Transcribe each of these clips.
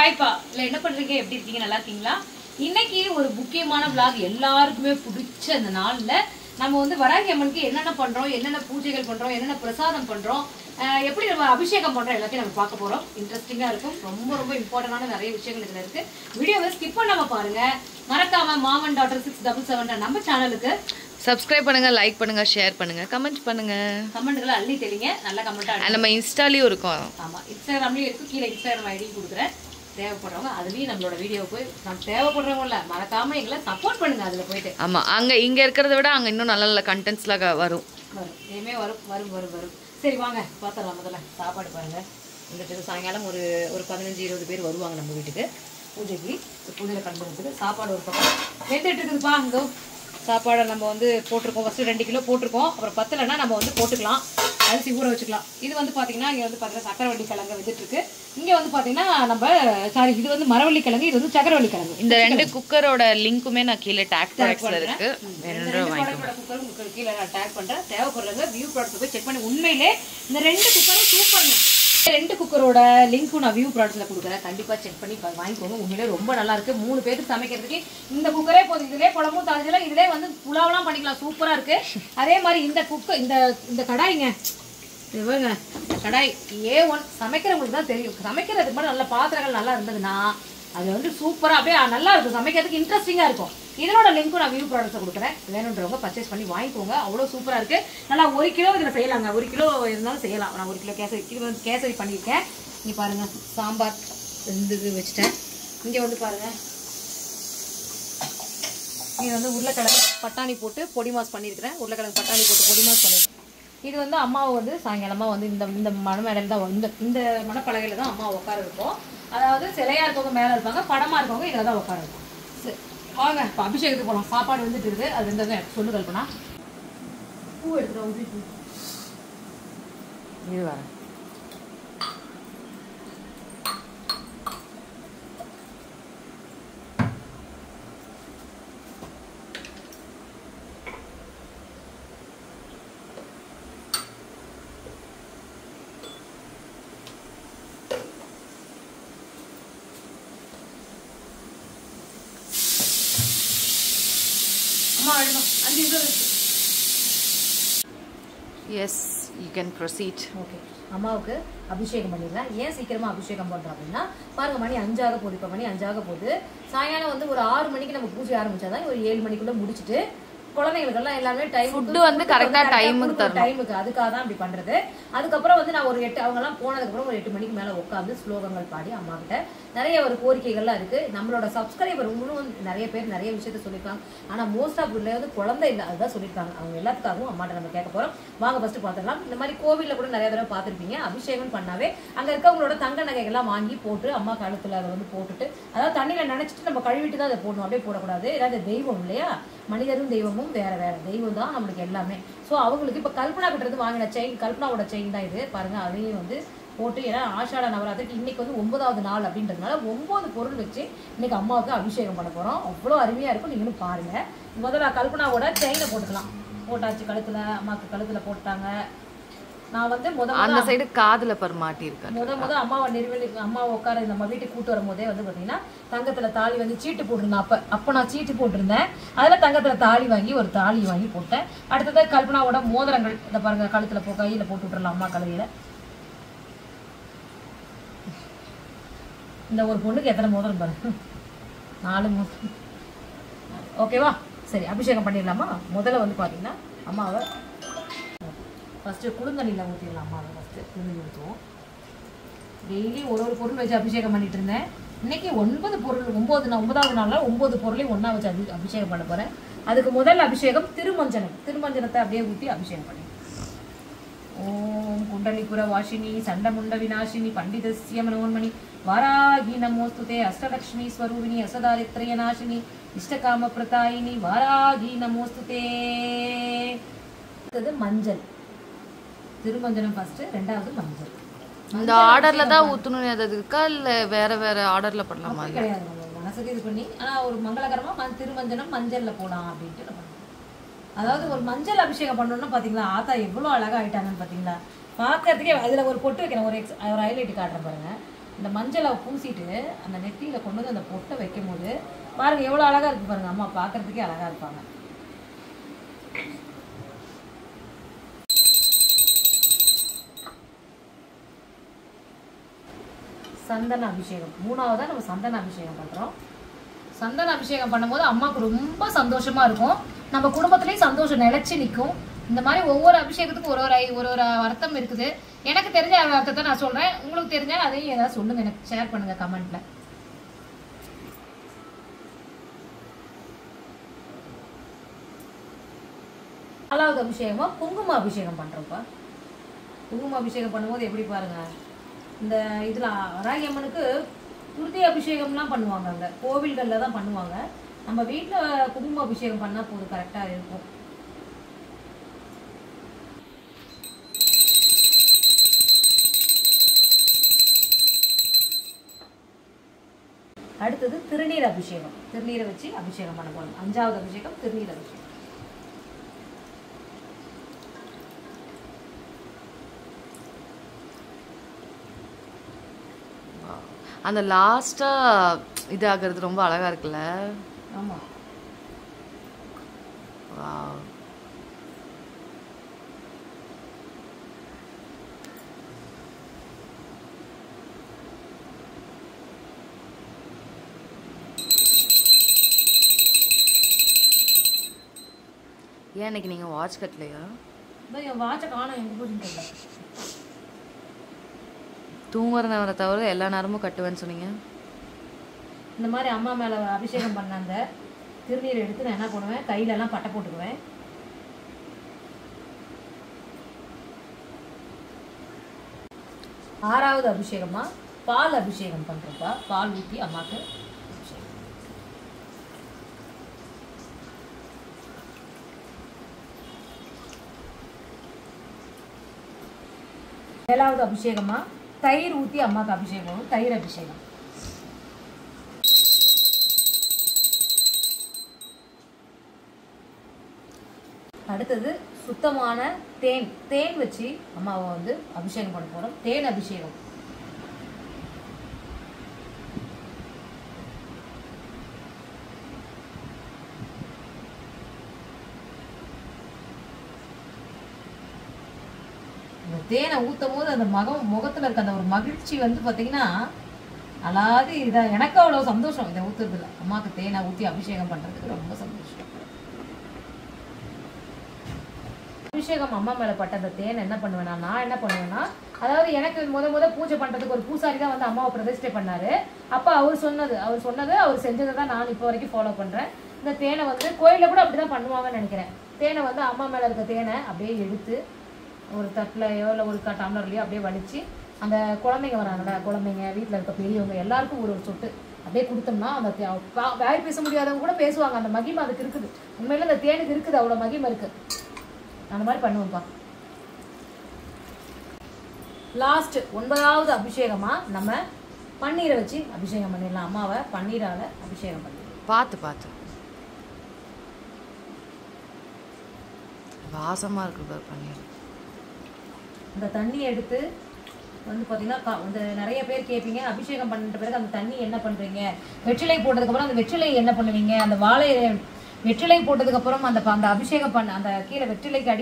ஹாய்ப்பா இல்லை என்ன பண்ணுறீங்க, எப்படி இருக்கீங்க, நல்லா இருக்கீங்களா? இன்னைக்கு ஒரு முக்கியமான vlog, எல்லாருக்குமே பிடிச்ச அந்த நாளில் நம்ம வந்து வராகி அம்மனுக்கு என்னென்ன பண்ணுறோம், என்னென்ன பூஜைகள் பண்ணுறோம், என்னென்ன பிரசாதம் பண்ணுறோம், எப்படி நம்ம அபிஷேகம் பண்ணுறோம் எல்லாத்தையும் நம்ம பார்க்க போகிறோம். இன்ட்ரெஸ்டிங்காக இருக்கும். ரொம்ப ரொம்ப இம்பார்ட்டண்டான நிறைய விஷயங்கள் இதில் இருக்குது. வீடியோவை ஸ்கிப் பண்ணாமல் பாருங்கள். மறக்காமல் மாமன் டாட்டர் 677 நம்ம சேனலுக்கு சப்ஸ்கிரைப் பண்ணுங்க, லைக் பண்ணுங்க, ஷேர் பண்ணுங்க, கமெண்ட் பண்ணுங்க. கமெண்ட்களை அள்ளி தெளிங்க, நல்ல கமெண்ட்டாக. நம்ம இன்ஸ்டாலையும் இருக்கும். ஆமாம், இன்ஸ்டாகிராம்லேயும் இருக்குது. கீழே இன்ஸ்டாகிராம் ஐடி கொடுக்குறேன். தேவைப்படுறவங்க அதுலேயும் நம்மளோட வீடியோ போய் நம்ம தேவைப்படுறவங்கள மறக்காமல் எங்களை சப்போர்ட் பண்ணுங்கள். அதில் போயிட்டு ஆமாம், இங்கே இருக்கிறத விட அங்கே இன்னும் நல்ல நல்ல கண்டென்ட்ஸ்லாம் வரும். இனிமே வரும். சரி வாங்க பார்த்துடலாம். முதல்ல சாப்பாடு பாருங்கள். இந்த சாயங்காலம் ஒரு 15-20 பேர் வருவாங்க நம்ம வீட்டுக்கு பூஜைக்கு. பூஜையில் கலந்துருக்கு. சாப்பாடு ஒரு பக்கம் வெந்துட்டு இருக்குதுப்பா. இந்தோ சாப்பாடை நம்ம வந்து போட்டிருக்கோம். ஃபஸ்ட்டு 2 கிலோ போட்டிருக்கோம். அப்புறம் பத்தலைன்னா நம்ம வந்து போட்டுக்கலாம், அரிசி ஊற வச்சுக்கலாம். இது வந்து பார்த்தீங்கன்னா இங்கே வந்து பார்த்தீங்கன்னா சக்கரவள்ளி கிழங்கு வெந்துட்டுருக்கு. இங்கே வந்து பார்த்தீங்கன்னா இது வந்து மரவள்ளி கிழங்கு, இது வந்து சக்கரவள்ளி கிழங்கு. இந்த 2 குக்கரோட லிங்க்குமே நான் கீழே டேக் பாக்ஸில் இருக்கு. குக்கரும் உங்களுக்கு கீழே நான் டேக் பண்ணுறேன். தேவைப்படுறவங்க வியூ ப்ராடக்ட் போய் செக் பண்ணி. உண்மையிலே இந்த 2 குக்கரும் சூப்பருங்க. 2 குக்கரோட லிங்க்கும் நான் வியூ ப்ராடக்ட்ஸில் கொடுக்குறேன். கண்டிப்பாக செக் பண்ணி வாங்கிக்கோங்க. உண்மையிலே ரொம்ப நல்லா இருக்கு. 3 பேருக்கு சமைக்கிறதுக்கு இந்த குக்கரே போதும். இதிலே குழம்பும் தாளிச்சலாம், இதிலே வந்து புலாவெல்லாம் பண்ணிக்கலாம். சூப்பராக இருக்கு. அதே மாதிரி இந்த குக்கர் இந்த கடாய்ங்க, இவங்க கடாய் A1 சமைக்கிறவங்களுக்கு தான் தெரியும். சமைக்கிறதுக்கு மாதிரி நல்ல பாத்திரங்கள் நல்லா இருந்ததுன்னா அது வந்து சூப்பராக அப்படியே நல்லா இருக்கும். சமைக்கிறதுக்கு இன்ட்ரெஸ்டிங்காக இருக்கும். இதனோட லிங்க்கும் நான் வியூ ப்ராடக்ட்ஸை கொடுக்குறேன். வேணுன்றவங்க பர்ச்சேஸ் பண்ணி வாங்கிக்கோங்க. அவ்வளோ சூப்பராக இருக்குது. நல்லா 1 கிலோ இதில் செய்யலாங்க. 1 கிலோ இருந்தாலும் செய்யலாம். நான் 1 கிலோ கேசரி பண்ணியிருக்கேன். இங்கே பாருங்கள், சாம்பார் இது வச்சுட்டேன். இங்கே வந்து பாருங்கள், இங்கே வந்து உருளைக்கிழங்கு பட்டாணி போட்டு பொடி மாஸ் பண்ணியிருக்கிறேன். உருளைக்கிழங்கு பட்டாணி போட்டு பொடி மாஸ் பண்ணியிருக்கேன். இது வந்து அம்மாவை வந்து சாயங்காலமாக வந்து இந்த மணமேடையில் தான் இந்த மணப்பலகையில் தான் அம்மா உட்கார இருக்கும். அதாவது சிலையாக இருக்கவங்க மேலே இருப்பாங்க, படமாக இருக்கவங்க இதில் தான் உட்கார இருக்கும். சரி வாங்க இப்போ அபிஷேகத்துக்கு போகலாம். சாப்பாடு வந்துட்டு இருக்குது. அது இருந்தது எனக்கு சொல்லு கல்பனா. பூ எடுத்துகிறோம். இது வரேன். அம்மா எடுக்கணும். 5 நிமிஷம் இருக்கு. Yes, you can proceed. Okay, அம்மாவுக்கு அபிஷேகம் பண்ணிடலாம். ஏன் சீக்கிரமாக அபிஷேகம் பண்ணுறோம் அப்படின்னா, பாருங்கள் மணி 5 ஆக போகுது. இப்போ மணி 5 ஆக போகுது. சாயங்காலம் வந்து ஒரு 6 மணிக்கு நம்ம பூஜை ஆரம்பிச்சாதான் ஒரு 7 மணிக்குள்ளே முடிச்சுட்டு குழந்தைங்களுக்கெல்லாம் எல்லாமே டைம் ஃபுட்டு வந்து கரெக்டாக டைமுக்கு அதுக்காக தான் அப்படி பண்ணுறது. அதுக்கப்புறம் வந்து நான் ஒரு 8 அவங்கெல்லாம் போனதுக்கப்புறம் ஒரு 8 மணிக்கு மேலே உட்காந்து ஸ்லோகங்கள் பாடி அம்மா கிட்ட நிறைய ஒரு கோரிக்கைகள்லாம் இருக்குது. நம்மளோட சப்ஸ்கிரைபர் இன்னும் நிறைய பேர் நிறைய விஷயத்த சொல்லியிருக்காங்க. ஆனால் மோஸ்ட் ஆஃப் வந்து குழந்தை இல்லை, அதுதான் சொல்லியிருக்காங்க. அவங்க எல்லாத்துக்காகவும் அம்மாட்ட நம்ம கேட்க போகிறோம். வாங்க ஃபஸ்ட்டு பார்த்துடலாம். இந்த மாதிரி கோவிலில் கூட நிறைய தடவை பார்த்துருப்பீங்க. அபிஷேகம் பண்ணாவே அங்கே இருக்கவங்களோட தங்க நகைகள்லாம் வாங்கி போட்டு அம்மா கழுத்தில் அதை வந்து போட்டுட்டு, அதாவது தண்ணியில் நினச்சிட்டு நம்ம கழுவிட்டு தான் அதை போடணும். அப்படியே போடக்கூடாது. ஏதாவது தெய்வம் இல்லையா, மனிதரும் தெய்வமும் வேற வேற தெய்வம் தான் நம்மளுக்கு எல்லாமே. ஸோ அவங்களுக்கு இப்போ கல்பனா கிட்டது வாங்கின செயின், கல்பனாவோட செயின் தான் இது. பாருங்கள், அதையும் வந்து போட்டு, ஏன்னா ஆஷாட நவராத்திரிக்கு இன்னைக்கு வந்து 9வது நாள் அப்படின்றதுனால 9 பொருள் வச்சு இன்னைக்கு அம்மாவுக்கு அபிஷேகம் பண்ண போகிறோம். அவ்வளோ அருமையாக இருக்கும். நீங்களும் பாருங்கள். முதல்ல கல்பனாவோட செயினை போட்டுக்கலாம். போட்டாச்சு கழுத்தில். அம்மாவுக்கு கழுத்தில் போட்டாங்க. நான் வந்து அந்த சைடு காதில் மாட்டியிருக்கேன். அம்மாவை உட்கார நம்ம வீட்டுக்கு கூட்டு வரும்போதே வந்து பார்த்தீங்கன்னா தங்கத்தில் தாலி வந்து சீட்டு போட்டிருந்தேன். அப்போ நான் சீட்டு போட்டிருந்தேன். அதில் தங்கத்தில் தாலி வாங்கி ஒரு தாலி வாங்கி போட்டேன். அடுத்தது கல்பனாவோட மோதிரங்கள் இதை பாருங்க, கழுத்தில் கையில் போட்டு விட்டுறலாம் அம்மா கழுவியில். இந்த ஒரு பொண்ணுக்கு எத்தனை மோதிரம் பாருங்க, 4 மோதிரம். ஓகேவா? சரி, அபிஷேகம் பண்ணிடலாமா? முதல்ல வந்து பார்த்தீங்கன்னா அம்மாவை ஃபஸ்ட்டு குளுந்தண்ணியில் ஊற்றிடலாம். அம்மாவை ஃபஸ்ட்டு குளுந்தண்ணி ஊற்றுவோம். டெய்லி ஒரு பொருள் வச்சு அபிஷேகம் பண்ணிட்டு இருந்தேன். இன்றைக்கி 9 பொருள், 9வது நாளில் 9 பொருளையும் ஒன்றா வச்சு அபிஷேகம் பண்ண போகிறேன். அதுக்கு முதல் அபிஷேகம் திருமஞ்சனத்தை அப்படியே ஊற்றி அபிஷேகம் பண்ணி. ஓம் குண்டலிபுர வாஷினி சண்டமுண்ட விநாசினி பண்டிதஸ்ய மனோன்மணி வாராகி நமோஸ்துதே அஷ்டலக்ஷ்மி ஸ்வரூபிணி அசதாரித்ரய நாசினி இஷ்டகாம பிரதாயினி வாராகி நமோஸ்துதே. அடுத்தது மஞ்சள். திருமஞ்சனம் ஃபர்ஸ்ட், 2வது மஞ்சள். இந்த ஆர்டர்ல தான் ஊத்தணும் இருக்கா இல்ல வேற வேற ஆர்டர்ல பண்ணலாமா? கிடையாது, மனசுக்கு இது பண்ணி. ஆனால் ஒரு மங்களகரமா திருமஞ்சனம் மஞ்சள்ல போலாம் அப்படின்ட்டு. அதாவது ஒரு மஞ்சள் அபிஷேகம் பண்ணணும்னா பார்த்தீங்களா, ஆத்தா எவ்வளோ அழகாக ஆயிட்டாங்கன்னு பார்த்தீங்களா. பார்க்கறதுக்கே அதில் ஒரு பொட்டு வைக்கிறேன். ஒரு ஹைலைட் காட்டுறேன் பாருங்க. இந்த மஞ்சளை பூசிட்டு அந்த நெத்தியில் கொண்டு வந்து அந்த பொட்டை வைக்கும் போது பாருங்கள் எவ்வளோ அழகாக இருக்குது பாருங்கள். அம்மா பார்க்குறதுக்கே அழகாக இருப்பாங்க. சந்தன அபிஷேகம் 3ஆவதா நம்ம சந்தன அபிஷேகம் பண்ணுறோம். சந்தன அபிஷேகம் பண்ணும்போது அம்மாவுக்கு ரொம்ப சந்தோஷமாக இருக்கும். நம்ம குடும்பத்துலேயும் சந்தோஷம் நிலைச்சி நிற்கும். இந்த மாதிரி ஒவ்வொரு அபிஷேகத்துக்கும் ஒரு ஒரு அர்த்தம் இருக்குது. எனக்கு தெரிஞ்ச அர்த்தத்தை நான் சொல்கிறேன். உங்களுக்கு தெரிஞ்சால் அதையும் ஏதாவது சொல்லுங்கள், எனக்கு ஷேர் பண்ணுங்கள் கமெண்ட்டில். நாலாவது அபிஷேகமா குங்கும அபிஷேகம் பண்ணுறோம்ப்பா. குங்கும அபிஷேகம் பண்ணும்போது எப்படி பாருங்கள், இந்த இதில் வராகி அம்மனுக்கு குருதி அபிஷேகம்லாம் பண்ணுவாங்க. அங்கே கோவில்களில் தான் பண்ணுவாங்க. நம்ம வீட்டில் குங்கும அபிஷேகம் பண்ணால் போதும், கரெக்டாக இருக்கும். அடுத்தது திருநீர் அபிஷேகம். திருநீரை வச்சு அபிஷேகம் பண்ண போகணும். 5ஆவது அபிஷேகம் திருநீர் அபிஷேகம். அந்த லாஸ்டா இது ஆகிறது ரொம்ப அழகா இருக்குல்ல. ஆமா. வாவ். ஏன் இன்னைக்கு நீங்க வாட்ச் கட்டலையா? என் வாட்சை காணோம், எங்க போச்சுன்னு தெரியல. தூங்குற நேரம் தவிர எல்லா நேரமும் கட்டுவேன்னு சொன்னீங்க. இந்த மாதிரி அம்மா மேலே அபிஷேகம் பண்ண அந்த திருநீர் எடுத்து நான் என்ன பண்ணுவேன், கையிலெல்லாம் பட்டை போட்டுக்குவேன். ஆறாவது அபிஷேகமா பால் அபிஷேகம் பண்ணுறப்பா. பால் ஊற்றி அம்மாவுக்கு அபிஷேகம். 7வது அபிஷேகமா தயிர் ஊற்றி அம்மாவுக்கு அபிஷேகம். தயிர் அபிஷேகம். அடுத்தது சுத்தமான தேன் வச்சு அம்மாவை வந்து அபிஷேகம் பண்ண போறோம். தேன் அபிஷேகம். தேனை ஊற்றும் போது அந்த முகத்துல இருக்க அந்த ஒரு மகிழ்ச்சி வந்து பார்த்தீங்கன்னா அதாவது இதான் எனக்கு அவ்வளோ சந்தோஷம். இதை ஊற்றுறதுல அம்மாவுக்கு தேனை ஊற்றி அபிஷேகம் பண்ணுறதுக்கு ரொம்ப சந்தோஷம். அபிஷேகம் அம்மா மேலே பட்ட அந்த தேனை என்ன பண்ணுவேன்னா, நான் என்ன பண்ணுவேன்னா, அதாவது எனக்கு முத பூஜை பண்ணுறதுக்கு ஒரு பூசாரி தான் வந்து அம்மாவை பிரதிஷ்டை பண்ணாரு. அப்போ அவர் சொன்னது அவர் செஞ்சதை தான் நான் இப்போ வரைக்கும் ஃபாலோ பண்ணுறேன். இந்த தேனை வந்து கோயிலில் கூட அப்படி தான் பண்ணுவாங்கன்னு நினைக்கிறேன். தேனை வந்து அம்மா மேலே இருக்க தேனை அப்படியே எடுத்து ஒரு தட்டிலையோ இல்லை ஒரு டம்ளர்லையோ அப்படியே வலிச்சு அந்த குழந்தைங்க வராங்கல்ல, குழந்தைங்க வீட்டில் இருக்க பெரியவங்க எல்லாருக்கும் ஒரு சொட்டு அப்படியே கொடுத்தோம்னா அந்த வாய் பேச முடியாதவங்க கூட பேசுவாங்க. அந்த மகிமை அதுக்கு இருக்குது. உண்மையில அந்த தேனுக்கு இருக்குது, அவ்வளோ மகிமை இருக்குது. அந்த மாதிரி பண்ணுவோம்ப்பா. லாஸ்ட் 9வது அபிஷேகமா நம்ம பன்னீரை வச்சு அபிஷேகம் பண்ணிடலாம். அம்மாவை பன்னீரால அபிஷேகம் பண்ணிடலாம். பார்த்து வாசமா இருக்கு பன்னீர். அந்த தண்ணியை எடுத்து வந்து பார்த்தீங்கன்னா இந்த நிறைய பேர் கேட்பீங்க, அபிஷேகம் பண்ணிட்ட பிறகு அந்த தண்ணி என்ன பண்ணுறீங்க, வெற்றிலை போட்டதுக்கப்புறம் அந்த வெற்றிலை என்ன பண்ணுவீங்க, அந்த வாழை வெற்றிலை போட்டதுக்கப்புறம் அந்த அபிஷேகம் பண்ண அந்த கீழே வெற்றிலைக்கு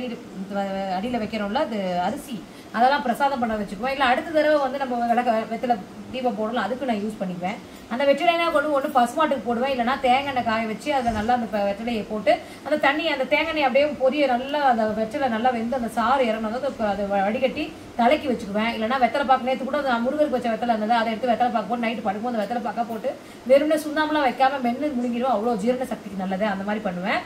அடியில் வைக்கிறோம்ல அது அரிசி, அதெல்லாம் பிரசாதம் பண்ண வச்சுக்குவோம். இல்லை அடுத்த தடவை வந்து நம்ம வெற்றிலை தீபம் போடலாம், அதுக்கு நான் யூஸ் பண்ணிக்குவேன். அந்த வெற்றிலைனா ஒன்று பசுமாட்டுக்கு போடுவேன், இல்லைனா தேங்காய் காய வச்சு அதை நல்லா அந்த வெற்றிலையை போட்டு அந்த தண்ணி அந்த தேங்காய் அப்படியே பொரிய நல்லா அந்த வெற்றிலை நல்லா வெந்து அந்த சாறு இறங்கணும் அதை வடிகட்டி தலைக்கு வச்சுக்குவேன். இல்லைனா வெத்தலை பாக்கு நேற்று கூட அந்த முருகருக்கு வச்ச வெத்தலை இருந்தது, அதை எடுத்து வெத்தலை பாக்கு போட்டு நைட்டு படுக்கும் அந்த வெத்தலை பாக்கா போட்டு வெறும்னே சுண்ணாம்பெலாம் வைக்காம மென்று முழுங்கிடும், அவ்வளோ ஜீரண சக்திக்கு நல்லது. அந்த மாதிரி பண்ணுவேன்.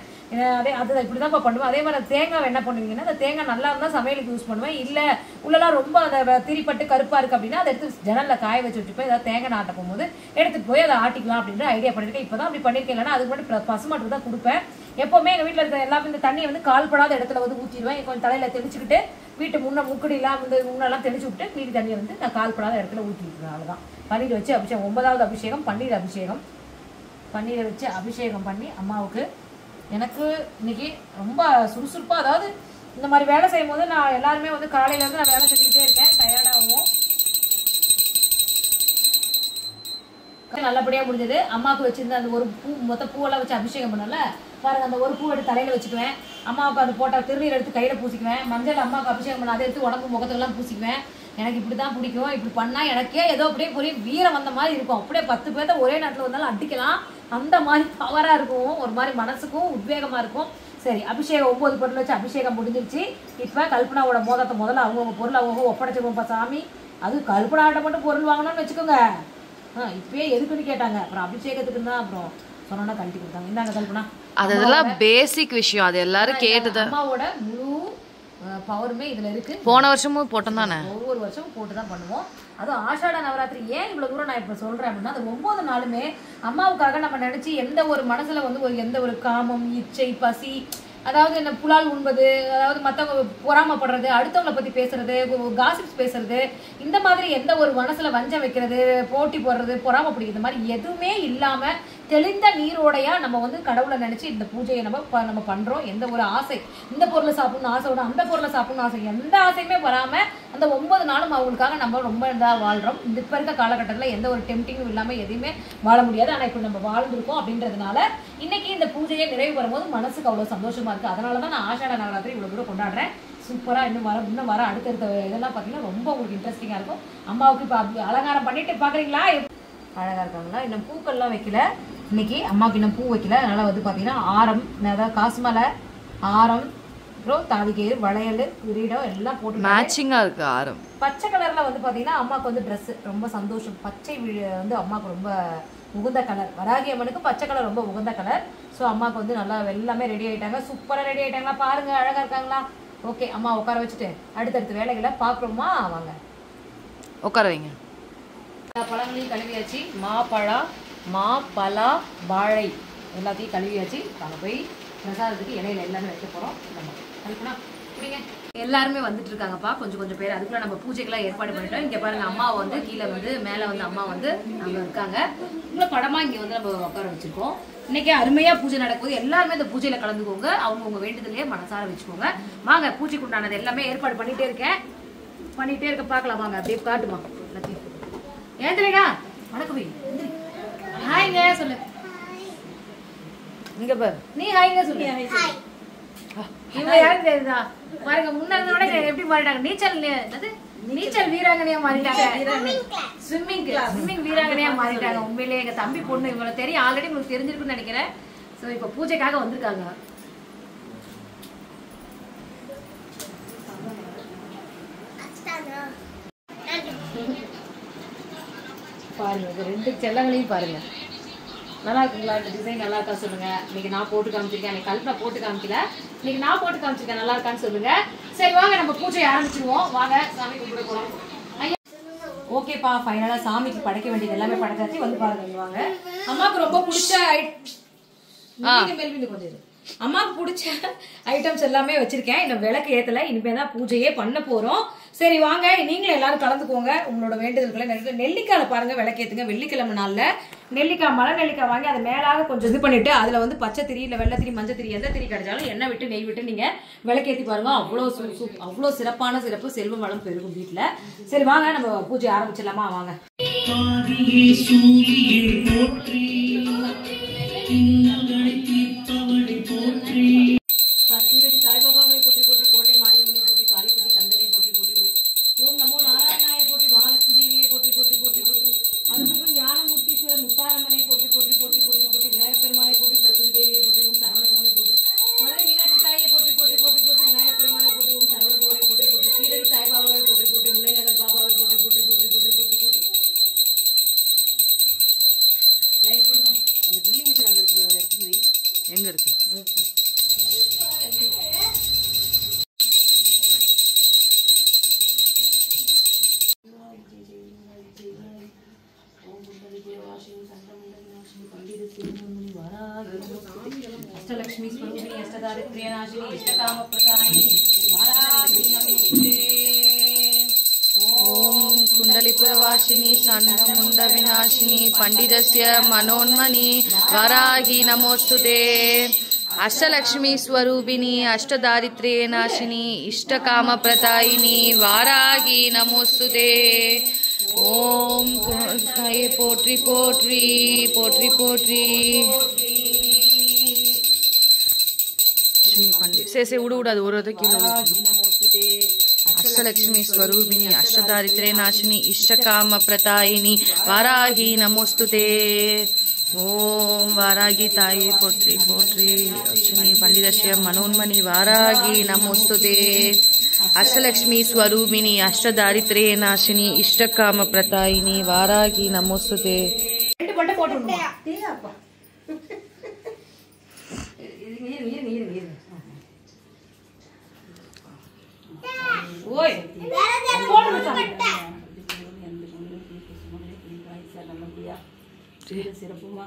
அது இப்படிதான் பண்ணுவேன். அதே மாதிரி தேங்காய் என்ன பண்ணுவீங்கன்னா, அந்த தேங்காய் நல்லா இருந்தால் சமையலுக்கு யூஸ் பண்ணுவேன். இல்லை உள்ளலாம் ரொம்ப அந்த திரிப்பட்டு கருப்பா இருக்கு அப்படின்னா அதை எடுத்து ஜன்னல்ல காய வச்சு வச்சுப்பேன். ஏதாவது தேங்காய் ஆட்ட போகும்போது எடுத்துட்டு போய் அதை ஆட்டிக்கலாம் அப்படின்ற ஐடியா பண்ணிருக்கேன். இப்பதான் அப்படி பண்ணிருக்கேன். இல்லைன்னா அதுக்கு முன்னாடி பசுமாட்டுக்கு தான் கொடுப்பேன். எப்பவுமே எங்க வீட்டில் இருக்க எல்லாமே இந்த தண்ணியை வந்து கால்படாத இடத்துல வந்து ஊற்றிடுவேன். கொஞ்சம் தலையில தெளிச்சுக்கிட்டு வீட்டு முக்கடிலாம் வந்து முன்னெல்லாம் தெளிச்சு விட்டு மீதி தண்ணியை வந்து நான் கால்படாத இடத்துல ஊற்றிடுவேன். அவ்வளோதான். பன்னீர் வச்சு அபிஷேகம். 9வது அபிஷேகம் பன்னீர் அபிஷேகம். பன்னீரை வச்சு அபிஷேகம் பண்ணி அம்மாவுக்கு எனக்கு இன்னைக்கு ரொம்ப சுறுசுறுப்பா, அதாவது இந்த மாதிரி வேலை செய்யும் போது நான் எல்லாருமே வந்து காலையில இருந்து நான் வேலை செஞ்சுக்கிட்டே இருக்கேன், டயர்டாகவும். நல்லபடியா முடிஞ்சது. அம்மாவுக்கு வச்சிருந்த அந்த ஒரு பூ மொத்த பூவெல்லாம் வச்சு அபிஷேகம் பண்ணல பாருங்க. அந்த ஒரு பூ எடுத்து தலையில வச்சுக்குவேன். அம்மாவுக்கு அந்த போட்டா திருநீர் எடுத்து கையில பூசிக்குவேன். மஞ்சள் அம்மாவுக்கு அபிஷேகம் பண்ண அதை எடுத்து உடம்பு முகத்துக்கெல்லாம் பூசிக்குவேன். எனக்கு இப்படிதான் பிடிக்கும். இப்படி பண்ணா எனக்கே ஏதோ அப்படியே ஒரு வீரம் வந்த மாதிரி இருக்கும். அப்படியே 10 பேர்த்த ஒரே நேரத்துல வந்தாலும் அடிக்கலாம். அந்த மாதிரி பவரா இருக்கும். ஒரு மாதிரி மனசுக்கும் உத்வேகமா இருக்கும். சரி, அபிஷேகம் 9 பொருள் வச்சு அபிஷேகம் முடிஞ்சிருச்சு. இப்ப கல்பனாவோட மோதத்தை முதல்ல அவங்கவுங்க பொருள் அவங்கவுங்க ஒப்படைச்சிருவோம்ப்பா சாமி. அது கல்பனாட்ட மட்டும் பொருள் வாங்கணும்னு வச்சுக்கோங்க. இப்பயே எதுக்குன்னு கேட்டாங்க. அப்புறம் அபிஷேகத்துக்கு தான் அப்புறம் சொன்னா கழட்டி கொடுத்தாங்க. இந்தாங்க கல்பனா. அதெல்லாம் பேசிக் விஷயம். அது எல்லாரும் கேட்டுதான். அம்மாவோட முழு பவருமே இதுல இருக்கு. போன வருஷமும் போட்டோம் தானே. ஒவ்வொரு வருஷமும் போட்டுதான் பண்ணுவோம். அதுவும் ஆஷாட நவராத்திரி ஏன் இவ்வளவு தூரம் நான் இப்ப சொல்றேன் அப்படின்னா, அந்த 9 நாளுமே அம்மாவுக்காக நம்ம நினைச்சு எந்த ஒரு மனசுல வந்து எந்த ஒரு காமம், இச்சை, பசி, அதாவது என்ன புலால் உண்பது, அதாவது மற்றவங்க பொறாமப்படுறது, அடுத்தவங்களை பற்றி பேசுறது, காசிப்ஸ் பேசுறது, இந்த மாதிரி எந்த ஒரு மனசுல வஞ்சம் வைக்கிறது, போட்டி போடுறது, பொறாமப்படுகிறது, இந்த மாதிரி எதுவுமே இல்லாமல் தெளிந்த நீரோடையா நம்ம வந்து கடவுளை நினைச்சு இந்த பூஜையை நம்ம பண்றோம். எந்த ஒரு ஆசை, இந்த பொருளை சாப்பிடணும்னு ஆசையோட அந்த பொருளை சாப்பிடணும்னு ஆசை, எந்த ஆசையுமே வராம அந்த 9 நாளும் அவங்களுக்காக நம்ம ரொம்ப இதாக வாழ்றோம். இந்த இப்போ இருக்க காலகட்டத்தில் எந்த ஒரு டெம்டிங்கும் இல்லாமல் எதையுமே வாழ முடியாது. ஆனால் இப்போ நம்ம வாழ்ந்துருக்கோம். அப்படின்றதுனால இன்னைக்கு இந்த பூஜையை நிறைவு வரும்போது மனசுக்கு அவ்வளோ சந்தோஷமா இருக்கு. அதனால தான் நான் ஆஷாட நவராத்திரி இவ்வளோ தூரம் கொண்டாடுறேன். சூப்பராக இன்னும் வர அடுத்தடுத்த இதெல்லாம் பார்த்தீங்கன்னா ரொம்ப உங்களுக்கு இன்ட்ரெஸ்டிங்காக இருக்கும். அம்மாவுக்கு இப்போ அலங்காரம் பண்ணிட்டு பார்க்குறீங்களா அழகாக இருக்காங்களா? இன்னும் பூக்கள்லாம் வைக்கல. இன்னைக்கு அம்மாவுக்கு இன்னும் பூ வைக்கல. அதனால் வந்து பார்த்தீங்கன்னா ஆரம், அதாவது காசு மலை, ஆரம், அப்புறம் தாலிக்கயிறு, வளையல், கிரீடம் எல்லாம் போட்டு மேட்சிங்காக இருக்கு. ஆரம் பச்சை கலரில் வந்து பார்த்தீங்கன்னா அம்மாவுக்கு வந்து ட்ரெஸ்ஸு ரொம்ப சந்தோஷம். பச்சை வந்து அம்மாவுக்கு ரொம்ப உகந்த கலர். வராகி அம்மனுக்கு பச்சை கலர் ரொம்ப உகந்த கலர். ஸோ அம்மாவுக்கு வந்து நல்லா எல்லாமே ரெடி ஆகிட்டாங்க. சூப்பராக ரெடி ஆகிட்டாங்களா பாருங்கள், அழகாக இருக்காங்களா? ஓகே, அம்மா உட்கார வச்சுட்டு அடுத்தடுத்த வேலைகளை பார்க்குறோமா? வாங்க உட்கார வைங்க. பழங்களையும் கழுவியாச்சு. மாப்பழா, மாப்பலா, வாழை எல்லாத்தையும் கழுவியாச்சு. நாங்கள் போய் பிரசாதத்துக்கு இலையில எல்லாமே வைக்க போகிறோம். நம்ம கல்பனா பிடிங்க. எல்லாருமே வந்துட்டு இருக்காங்கப்பா, கொஞ்சம் பேர். அதுக்குள்ள நம்ம பூஜைக்கெல்லாம் ஏற்பாடு பண்ணிட்டோம். இங்கே பாருங்க, அம்மா வந்து கீழே வந்து மேலே வந்து அம்மா வந்து அங்கே இருக்காங்க. இவ்வளோ படமா இங்கே வந்து நம்ம உட்கார வச்சிருக்கோம். இன்னைக்கு அருமையாக பூஜை நடக்குது. எல்லாருமே இந்த பூஜையில் கலந்துக்கோங்க. அவங்கவுங்க வேண்டுதலையே மனசார வச்சுக்கோங்க. வாங்க, பூஜைக்கு உண்டானது எல்லாமே ஏற்பாடு பண்ணிட்டே இருக்க பார்க்கலாம். வாங்க, அப்படியே காட்டுமா எல்லாத்தையும். ஏந்திரடா, வணக்கம். ஹாய்ங்க சொல்லு. இங்க பாரு, நீ ஹாய்ங்க சொல்லு. இவங்க யாருக்கு தெரியுதா பாருங்க, முன்னாடி எப்படி மாறிட்டாங்க. நீச்சல் வீராங்கனையா மாறிட்டாங்க. ஸ்விம்மிங் வீராங்கனையா மாறிட்டாங்க. உண்மையிலேயே எங்க தம்பி பொண்ணு இவங்களை தெரியும், ஆல்ரெடி உங்களுக்கு தெரிஞ்சிருக்குன்னு நினைக்கிறேன். ஸோ இப்போ பூஜைக்காக வந்திருக்காங்க. பாருங்க, இது 2 செல்லங்களையும் பாருங்க. நல்லா இருக்குங்களா? இந்த டிசைன் நல்லா இருக்கா சொல்லுங்க. இன்னைக்கு நான் போட்டு காமிச்சிருக்கேன். இன்னைக்கு கல்பனா போட்டு காமிக்கல, இன்னைக்கு நான் போட்டு காமிச்சிருக்கேன். நல்லா இருக்கான்னு சொல்லுங்க. சரி வாங்க, நம்ம பூஜையை ஆரம்பிச்சிருவோம். வாங்க, சாமி கும்பிட போறோம். ஐயா ஓகேப்பா, ஃபைனலா சாமிக்கு படைக்க வேண்டியது எல்லாமே படைச்சாச்சு. வந்து பாருங்க. வாங்க, அம்மாவுக்கு ரொம்ப பிடிச்ச கொஞ்சம் அம்மாவுக்கு பிடிச்ச ஐட்டம்ஸ் எல்லாமே வச்சிருக்கேன். இன்னும் விளக்கு ஏத்தல, இனிமே தான் பூஜையே பண்ண போறோம். சரி வாங்க, நீங்களும் எல்லாரும் கலந்துக்கோங்க. உங்களோட வேண்டுதல்களை நெல்லிக்காயில பாருங்க விளக்கேத்துங்க. வெள்ளிக்கிழமை நாள்ல நெல்லிக்காய், மலை நெல்லிக்காய் வாங்கி அதை மேலாக கொஞ்சம் இது பண்ணிட்டு அதுல வந்து பச்சை திரி, இல்ல வெள்ளை திரி, மஞ்சள் திரி, எந்த திரி கிடைச்சாலும் எண்ணெய் விட்டு நெய் விட்டு நீங்க விளக்கேத்தி பாருங்க. அவ்வளோ சிறப்பான சிறப்பு, செல்வம் வளம் பெருகும் வீட்டுல. சரி வாங்க, நம்ம பூஜை ஆரம்பிச்சிடலாமா? வாங்க. சாய்பாபாவை போற்றி போற்றி, கோட்டை மாரியம்மனை போற்றி, காளிப்பட்டி கந்தனை போற்றி போற்றி, ஓம் நமோ நாராயணாய போற்றி, மகாலட்சுமி தேவியை போற்றி போற்றி போற்றி போற்றி, அருள்மிகு ஞானமூர்த்தீஸ்வரர் முத்தாரம்மனை போற்றி போற்றி போற்றி போற்றி போற்றி, விநாயகப் பெருமானை போற்றி, சரஸ்வதி தேவியை போற்றி, ஓம் சரவணபவனை போற்றி, மதுரை மீனாட்சி தாயை போற்றி போற்றி போற்றி போற்றி, விநாயகப் பெருமானை போற்றி, ஓம் சரவணபவனை போற்றி போற்றி, சீரடி சாய்பாபாவை போற்றி போற்றி, முல்லைநகர் பாபாவை போற்றி போற்றி போற்றி போற்றி போற்றி போற்றி. லைட் போடுங்க. அந்த ட்ரில்லிங் மிஷின் அங்கே இருக்கு பாருங்க. எங்க இருக்கு? अष्टलक्ष्मी स्वरूपिणी अष्टदारिद्र्य नाशिनी इष्टकाम प्रदायिनी वाराही नमोस्तुते। ओम कुंडलीपुरवासिनी सन्नमुंड विनाशिनी पंडितस्य मनोन्मनी वाराही नमोस्तुते। अष्टलक्ष्मी स्वरूपिणी अष्टदारिद्र्य नाशिनी इष्टकाम प्रदायिनी वाराही नमोस्तुते। ஓம் தாயே போற்றி போற்றி போற்றி போற்றி. லட்சுமி பண்டி சரி விடு விடாது ஒரு கீழே. அஷ்டலட்சுமி ஸ்வரூபிணி அஷ்டதாரித்ரே நாசினி இஷ்டகாம பிரதாயினி வாராகி நமோஸ்துதே. ஓம் வாராகி தாயே போற்றி போற்றி. லட்சுமி பண்டிதஸ்ய மனோன்மணி வாராகி நமோஸ்துதே. அஷ்டலட்சுமி ஸ்வரூபிணி அஷ்டதாரித்ரே நாசினி இஷ்டகாம பிரதாயினி வாராகி நமோஸ்துதே. ரெண்டு பட்டை போட்டு ஓய் சிறப்புமா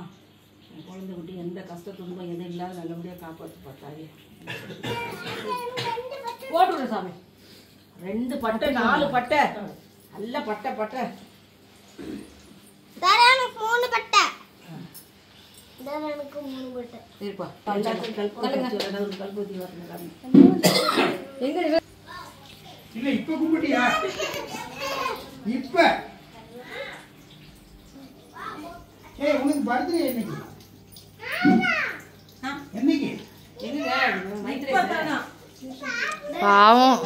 குழந்தை குட்டி எந்த கஷ்ட துன்பம் எதுவும் இல்லாத நல்லபடியாக காப்பாற்று பார்த்தாயே. போட்டு சாமி. 2 பட்டை 4 பட்டை நல்ல பட்டை பட்டை. எனக்கு 3 பட்டை. எனக்கு 3 பட்டை. சரிப்பா கல்பூத்தி வரணும். எங்க இல்ல இப்ப கும்பிட்டியா? இப்ப உனக்கு பர்த்டே என்னைக்கு? என்னைக்கு? பாவம்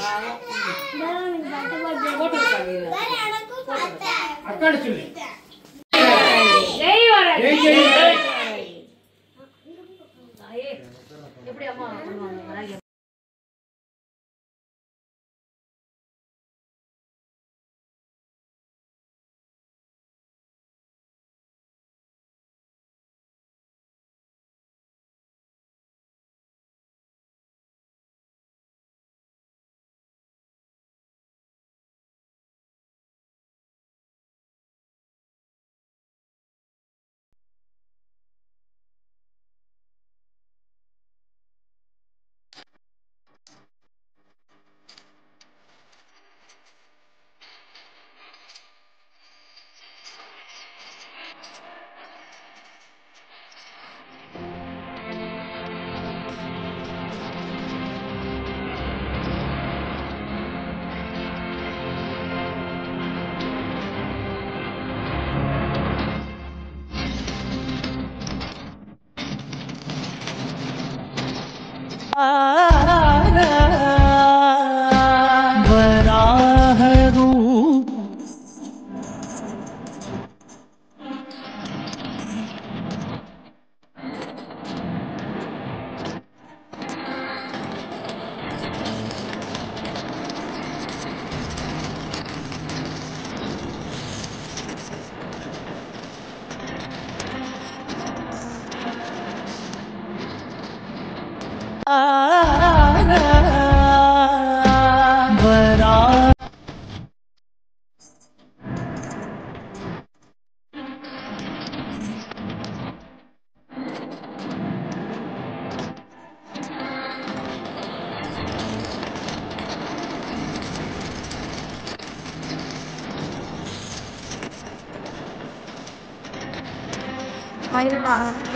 அக்காட சொல்லு. எப்படி அம்மா பண்ணுவாங்க?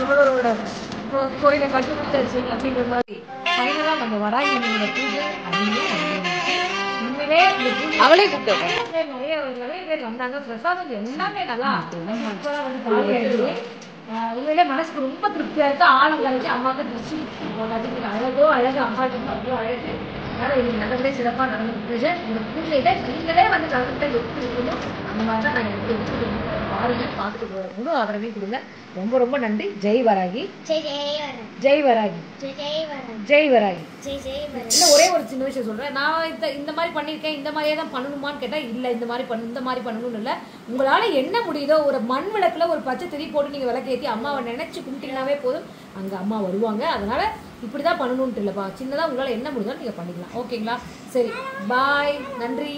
இவரோட கோயிலை கட்டுப்படுத்தாச்சு அப்படிங்கிற மாதிரி ஃபைனலா நம்ம வராகியோட பூஜை உண்மையிலே இந்த பூஜை அவளே கூப்பிட்டு நிறைய பேர் வந்தாங்க. பிரசாதம் எல்லாமே நல்லா உண்மையிலே மனசுக்கு ரொம்ப திருப்தியா இருக்கு. ஆளுங்க கழிச்சு அம்மாவுக்கு ட்ரெஸ்ஸு போட்டாச்சு அழகோ அழகு அம்மாவுக்கு அவ்வளோ அழகு. அதனால இது நல்லபடியே சிறப்பாக நடந்துருக்கு. இந்த பூஜையில நீங்களே வந்து கலந்துட்டு எப்படி இருக்கணும் அந்த மாதிரி தான் நாங்கள் எப்படி எடுத்துக்கணும் பாருங்க, பார்த்துட்டு முழு ஆதரவையும் கொடுங்க. ரொம்ப ரொம்ப நன்றி. ஜெய் வராகி, ஜெய் வராகி, ஜெய் வராகி. இல்லை ஒரே ஒரு சின்ன விஷயம் சொல்றேன். நான் இந்த மாதிரி பண்ணியிருக்கேன், இந்த மாதிரியே தான் பண்ணணுமான்னு கேட்டால் இல்லை, இந்த மாதிரி பண்ணணும்னு இல்லை. உங்களால் என்ன முடியுதோ ஒரு மண் விளக்குல ஒரு பச்சை திரி போட்டு நீங்கள் விளக்கேற்றி அம்மாவை நினைச்சு கும்பிட்டீங்கன்னாவே போதும், அங்கே அம்மா வருவாங்க. அதனால இப்படி தான் பண்ணணும்ட்டு இல்லைப்பா, சின்னதாக உங்களால் என்ன முடியுதோ நீங்கள் பண்ணிக்கலாம். ஓகேங்களா? சரி, பாய், நன்றி.